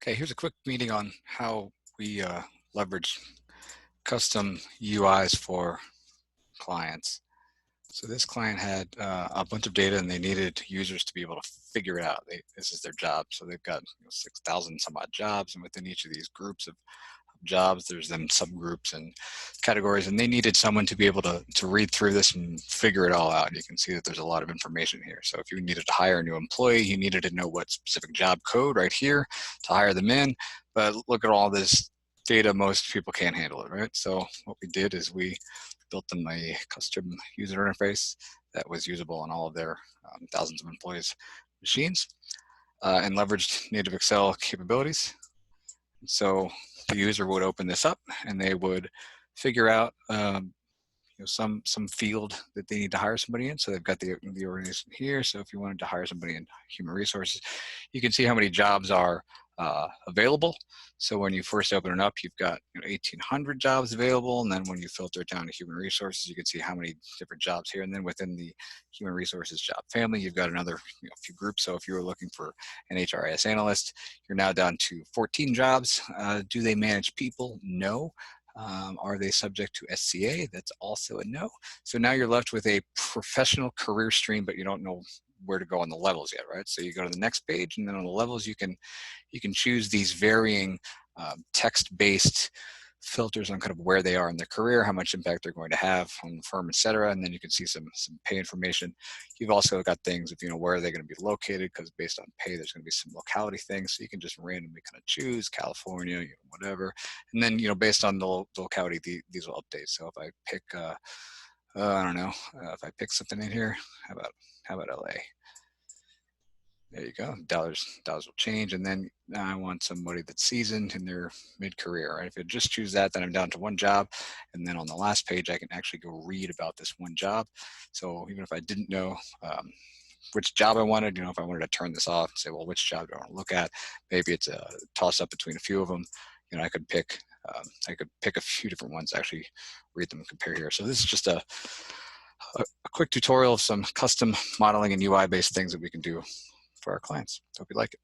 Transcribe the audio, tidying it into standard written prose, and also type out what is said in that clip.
Okay, here's a quick meeting on how we leverage custom UIs for clients. So this client had a bunch of data and they needed users to be able to figure it out. This is their job. So they've got 6,000 some odd jobs, and within each of these groups of jobs, there's then subgroups and categories, and they needed someone to be able to read through this and figure it all out. You can see that there's a lot of information here. So if you needed to hire a new employee, you needed to know what specific job code right here to hire them in. But look at all this data, most people can't handle it, right? So what we did is we built them a custom user interface that was usable on all of their thousands of employees' machines and leveraged native Excel capabilities. So the user would open this up and they would figure out some field that they need to hire somebody in. So they've got the organization here. So if you wanted to hire somebody in human resources, you can see how many jobs are available. So when you first open it up, you've got 1,800 jobs available, and then when you filter it down to human resources, you can see how many different jobs here. And then within the human resources job family, you've got another few groups. So if you were looking for an HRIS analyst, you're now down to 14 jobs. Do they manage people? No. Are they subject to SCA? That's also a no. So now you're left with a professional career stream, but you don't know where to go on the levels yet, right? So you go to the next page, and then on the levels, you can choose these varying text-based filters on kind of where they are in their career, how much impact they're going to have on the firm, et cetera. And then you can see some pay information. You've also got things of, where are they going to be located, because based on pay, there's going to be some locality things. So you can just randomly kind of choose California, whatever. And then, based on the locality, these will update. So if I pick, I don't know, if I pick something in here, how about LA? There you go. Dollars will change, and then I want somebody that's seasoned in their mid-career. Right? If I just choose that, then I'm down to one job, and then on the last page, I can actually go read about this one job. So even if I didn't know which job I wanted, if I wanted to turn this off and say, well, which job do I want to look at? Maybe it's a toss-up between a few of them. I could pick a few different ones, actually read them and compare here. So this is just a quick tutorial of some custom modeling and UI-based things that we can do for our clients. Hope you like it.